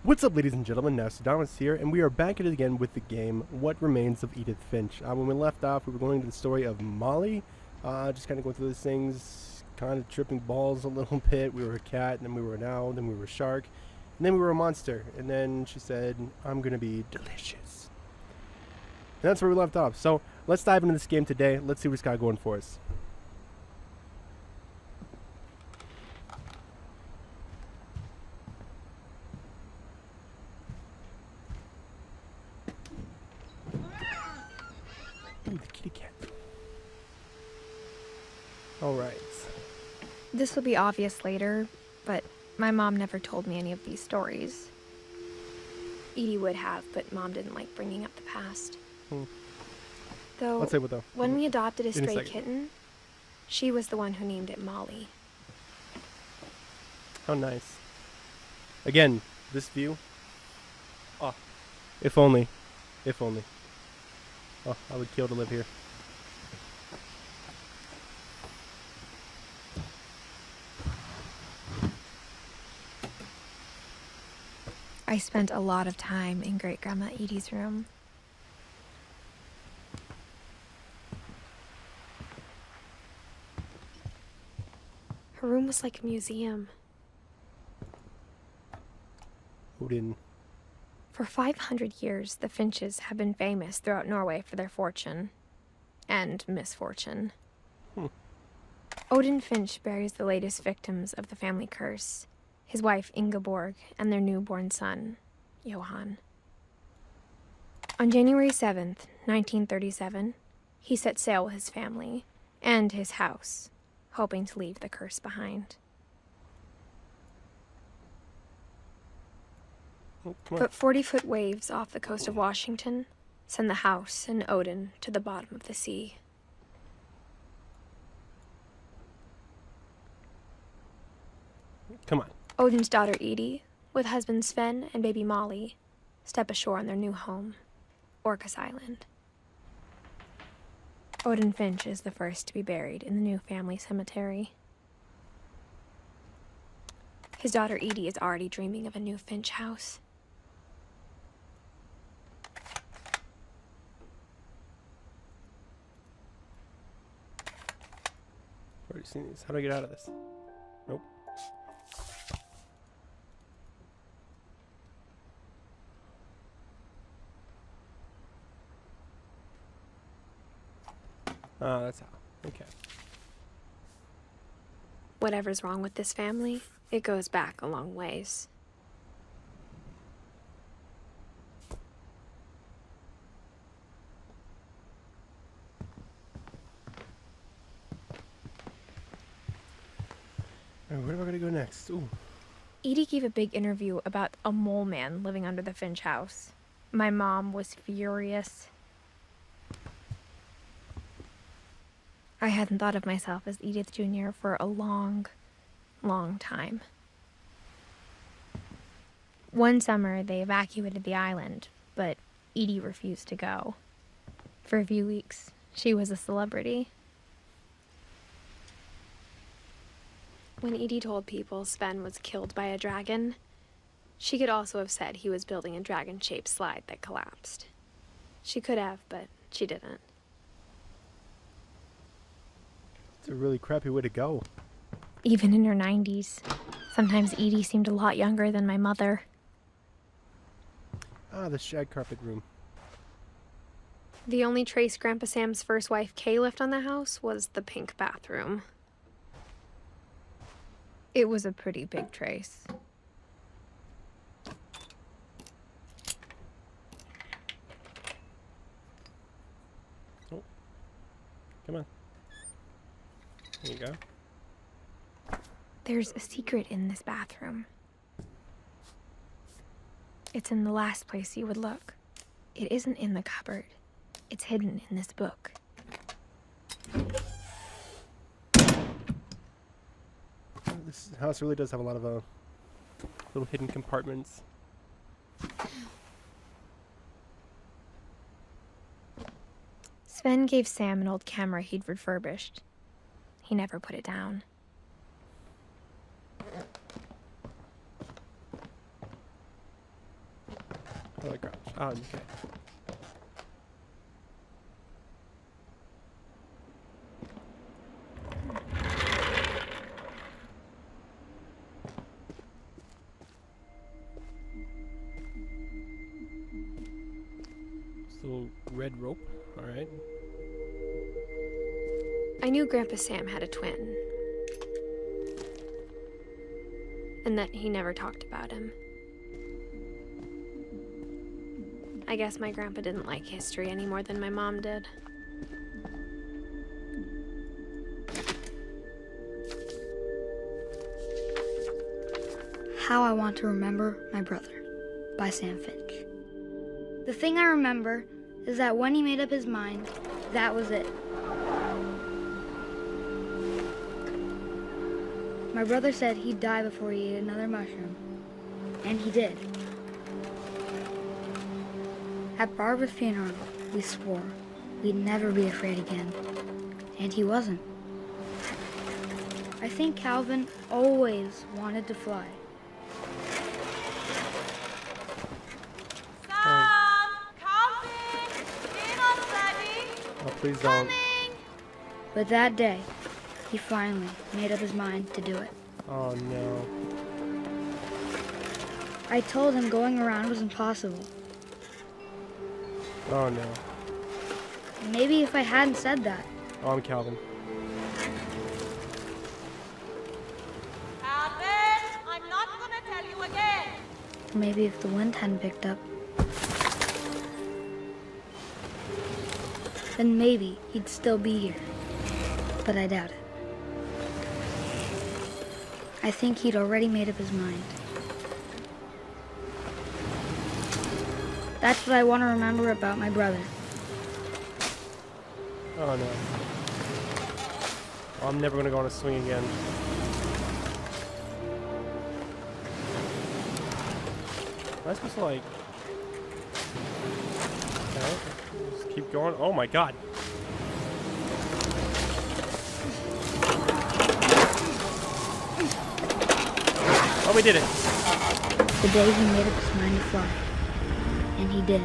What's up, ladies and gentlemen? Nousetradamus here, and we are back at it again with the game What Remains of Edith Finch. When we left off, we were going to the story of Molly, just kind of going through those things, kind of tripping balls a little bit. We were a cat, and then we were an owl, then we were a shark, and then we were a monster. And then she said, I'm going to be delicious. And that's where we left off. So let's dive into this game today. Let's see what it's got going for us. Ooh, the kitty cat. Alright. This will be obvious later, but my mom never told me any of these stories. Edie would have, but Mom didn't like bringing up the past. Though, Let's say what though. when we adopted a In a stray second. kitten, she was the one who named it Molly. How nice. Again, this view. Oh, if only. If only. Oh, I would kill to live here. I spent a lot of time in Great-Grandma Edie's room. Her room was like a museum. Odin. For 500 years, the Finches have been famous throughout Norway for their fortune and misfortune. Odin Finch buries the latest victims of the family curse, his wife Ingeborg and their newborn son, Johan. On January 7th, 1937, he set sail with his family and his house, hoping to leave the curse behind. Oh, come on. But 40-foot waves off the coast of Washington send the house and Odin to the bottom of the sea. Come on. Odin's daughter Edie, with husband Sven and baby Molly, step ashore on their new home, Orcas Island. Odin Finch is the first to be buried in the new family cemetery. His daughter Edie is already dreaming of a new Finch house. Already seen these. How do I get out of this? Nope. Ah, that's how. Okay. Whatever's wrong with this family, it goes back a long ways. Alright, where am I gonna go next? Ooh. Edie gave a big interview about a mole man living under the Finch house. My mom was furious. I hadn't thought of myself as Edith Jr. for a long, long time. One summer, they evacuated the island, but Edie refused to go. For a few weeks, she was a celebrity. When Edie told people Sven was killed by a dragon, she could also have said he was building a dragon-shaped slide that collapsed. She could have, but she didn't. It's a really crappy way to go. Even in her 90s, sometimes Edie seemed a lot younger than my mother. Ah, the shag carpet room. The only trace Grandpa Sam's first wife Kay left on the house was the pink bathroom. It was a pretty big trace. Oh. Come on. There you go. There's a secret in this bathroom. It's in the last place you would look. It isn't in the cupboard. It's hidden in this book. This house really does have a lot of little hidden compartments. Sven gave Sam an old camera he'd refurbished. He never put it down. Oh, gosh. Oh, okay. This little red rope. All right. I knew Grandpa Sam had a twin, and that he never talked about him. I guess my grandpa didn't like history any more than my mom did. How I Want to Remember My Brother by Sam Finch. The thing I remember is that when he made up his mind, that was it. My brother said he'd die before he ate another mushroom, and he did. At Barbara's funeral, we swore we'd never be afraid again, and he wasn't. I think Calvin always wanted to fly. Oh, please don't. But that day, he finally made up his mind to do it. Oh, no. I told him going around was impossible. Oh, no. Maybe if I hadn't said that. Oh, I'm Calvin. Calvin, I'm not going to tell you again. Or maybe if the wind hadn't picked up. Then maybe he'd still be here. But I doubt it. I think he'd already made up his mind. That's what I want to remember about my brother. Oh, no. Oh, I'm never going to go on a swing again. Am I supposed to, like... Okay. Just keep going. Oh, my God. Oh, we did it. The day he made up his mind to fly. And he did.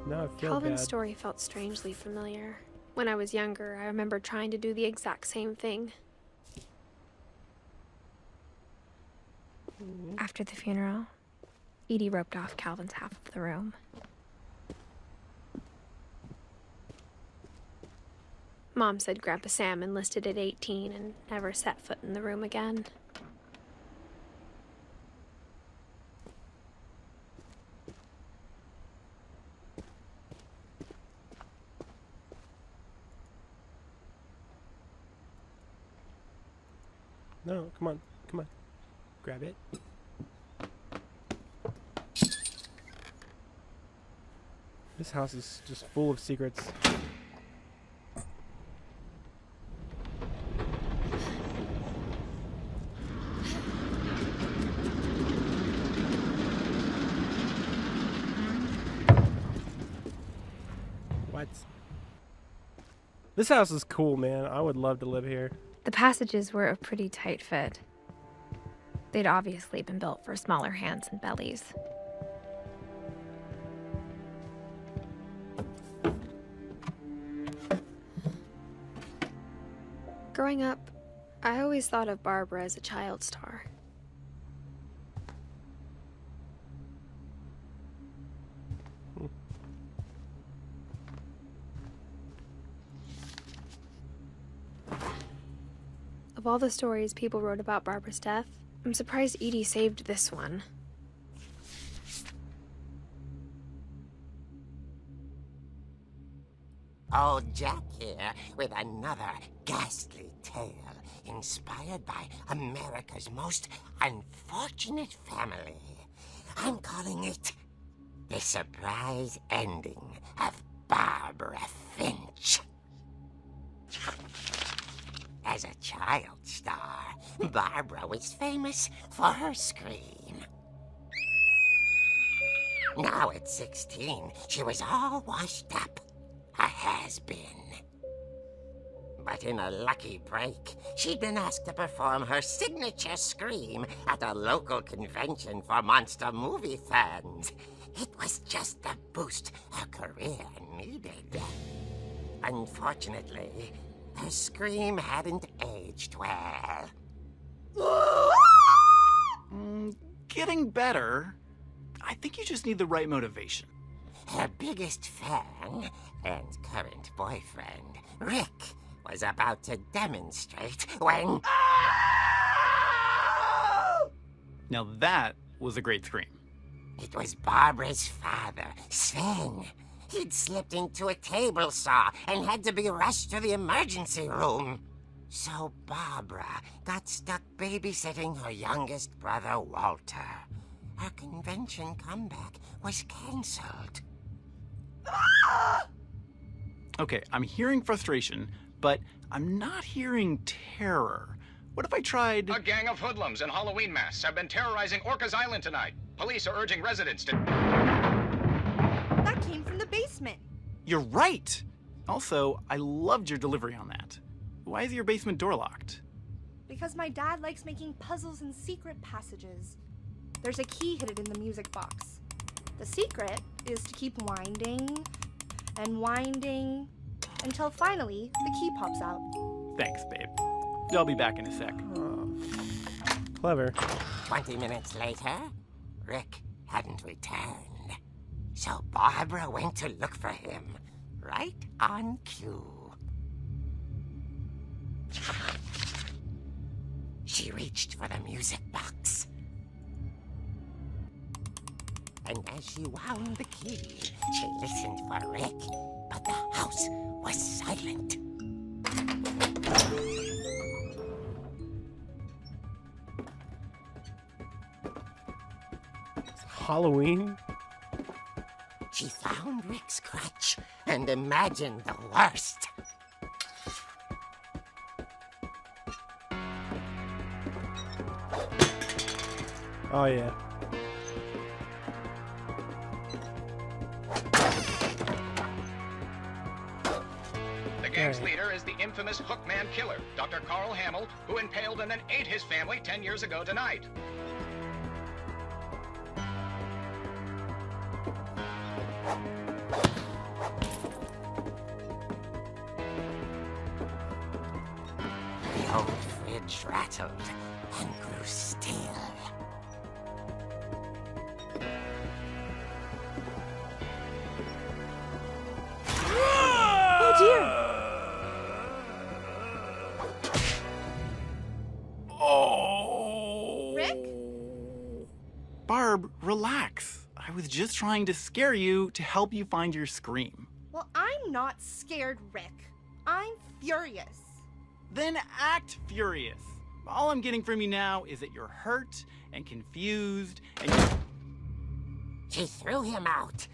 Now I feel Calvin's bad. story felt strangely familiar. When I was younger, I remember trying to do the exact same thing. After the funeral, Edie roped off Calvin's half of the room. Mom said Grandpa Sam enlisted at 18 and never set foot in the room again. No, come on. Come on. Grab it. This house is just full of secrets. What? This house is cool, man. I would love to live here. The passages were a pretty tight fit. They'd obviously been built for smaller hands and bellies. Growing up, I always thought of Barbara as a child star. Of all the stories people wrote about Barbara's death, I'm surprised Edie saved this one. Old Jack here with another ghastly tale inspired by America's most unfortunate family. I'm calling it The Surprise Ending of Barbara Finch. As a child star, Barbara was famous for her scream. Now at 16, she was all washed up. a has-been. But in a lucky break, she'd been asked to perform her signature scream at a local convention for monster movie fans. It was just the boost her career needed. Unfortunately, her scream hadn't aged well. Getting better. I think you just need the right motivation. Her biggest fan and current boyfriend, Rick, was about to demonstrate when... Now that was a great scream. It was Barbara's father, Sven. He'd slipped into a table saw and had to be rushed to the emergency room. So Barbara got stuck babysitting her youngest brother, Walter. Her convention comeback was cancelled. Okay, I'm hearing frustration, but I'm not hearing terror. What if I tried... A gang of hoodlums in Halloween masks have been terrorizing Orcas Island tonight. Police are urging residents to... That came from the basement. You're right! Also, I loved your delivery on that. Why is your basement door locked? Because my dad likes making puzzles and secret passages. There's a key hidden in the music box. The secret is to keep winding and winding until finally the key pops out. Thanks, babe. I'll be back in a sec. Clever. 20 minutes later, Rick hadn't returned. So Barbara went to look for him, right on cue. She reached for the music box. And as she wound the key, she listened for Rick, but the house was silent. It's Halloween? She found Rick's crutch and imagined the worst. Oh, yeah. The gang's leader is the infamous Hookman killer, Dr. Carl Hamill, who impaled and then ate his family 10 years ago tonight. The old fridge rattled and grew still. Oh dear! Oh! Rick? Barb, relax. I was just trying to scare you to help you find your scream. Well, I'm not scared, Rick. I'm furious. Then act furious. All I'm getting from you now is that you're hurt and confused and She threw him out,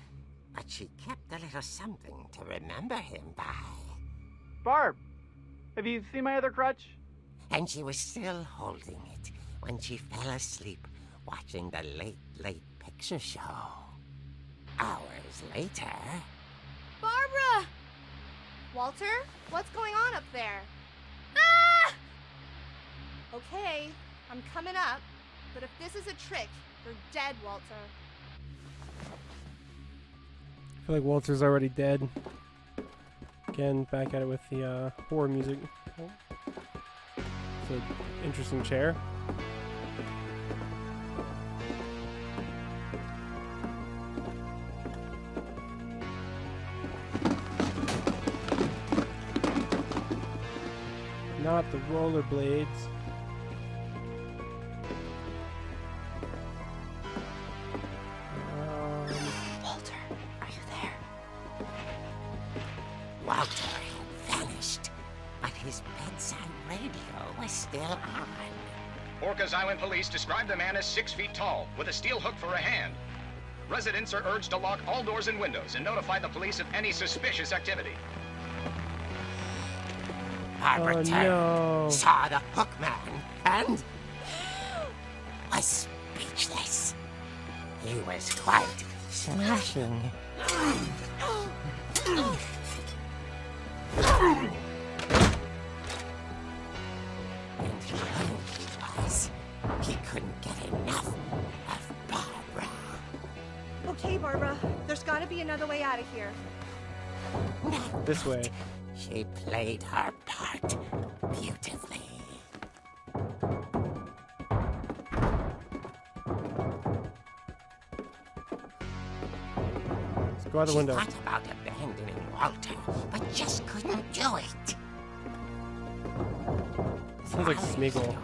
but she kept a little something to remember him by. Barb, have you seen my other crutch? And she was still holding it when she fell asleep watching the late picture show. Hours later... Barbara! Walter, what's going on up there? Ah! Okay, I'm coming up, but if this is a trick, you're dead, Walter. I feel like Walter's already dead. Again, back at it with the horror music. Oh. It's an interesting chair. Not the rollerblades. Walter, are you there? Walter had vanished, but his bedside radio was still on. Orcas Island police describe the man as 6 feet tall, with a steel hook for a hand. Residents are urged to lock all doors and windows and notify the police of any suspicious activity. Barbara Oh, turned, no. saw the hook man, and was speechless. He was quite smashing. out of here. This way. She played her part beautifully. Let's go out the window. She thought about abandoning Walter, but just couldn't do it. Sounds like Smeagol.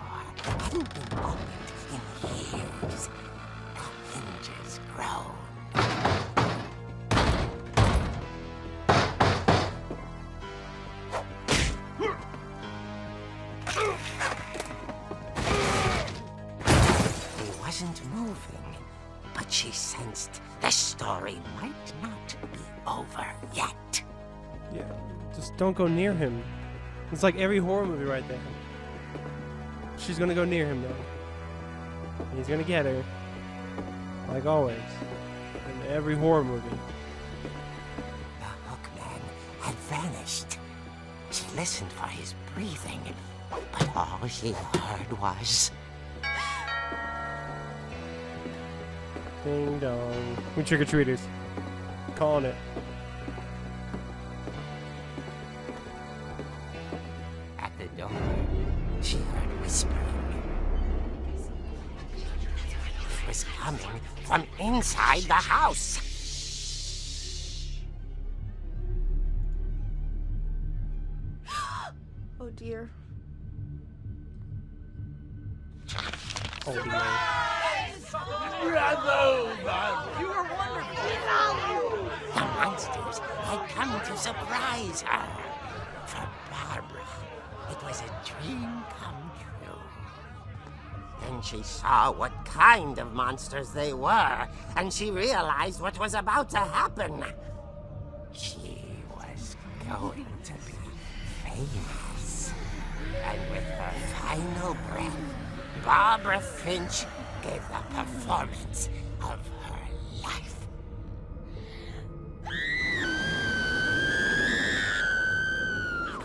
Hadn't been opened in years. The hinges groaned. He wasn't moving, but she sensed the story might not be over yet. Yeah, just don't go near him. It's like every horror movie right there. She's gonna go near him though. He's gonna get her. Like always. In every horror movie. The hookman had vanished. She listened for his breathing, but all she heard was... Ding dong. We trick-or-treaters. Calling it. At the door, she heard whispering. It was coming from inside the house. Oh dear. Oh dear. The monsters had come to surprise her. For Barbara, it was a dream come true. Then she saw what kind of monsters they were, and she realized what was about to happen. She was going to be famous. And with her final breath, Barbara Finch gave the performance of her life.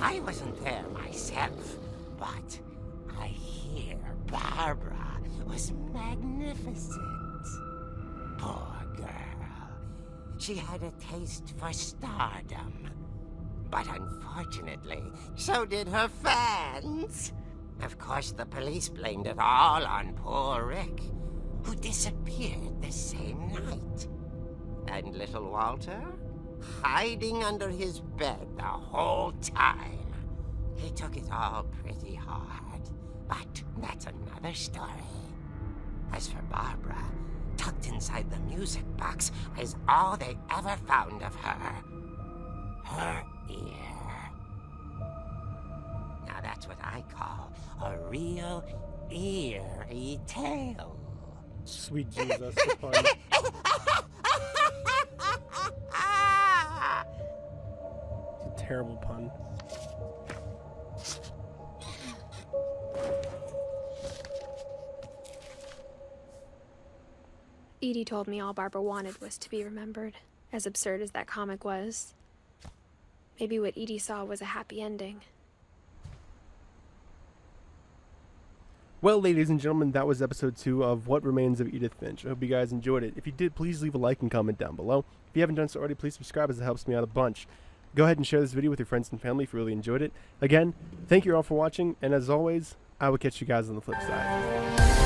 I wasn't there myself, but I hear Barbara was magnificent. Poor girl. She had a taste for stardom. But unfortunately, so did her fans. Of course, the police blamed it all on poor Rick, who disappeared the same night. And little Walter? Hiding under his bed the whole time. He took it all pretty hard, but that's another story. As for Barbara, tucked inside the music box is all they ever found of her. Her ear. Now that's what I call a real eerie tale. Sweet Jesus, the pun. It's a terrible pun. Edie told me all Barbara wanted was to be remembered, as absurd as that comic was. Maybe what Edie saw was a happy ending. Well, ladies and gentlemen, that was episode 2 of What Remains of Edith Finch. I hope you guys enjoyed it. If you did, please leave a like and comment down below. If you haven't done so already, please subscribe as it helps me out a bunch. Go ahead and share this video with your friends and family if you really enjoyed it. Again, thank you all for watching, and as always, I will catch you guys on the flip side.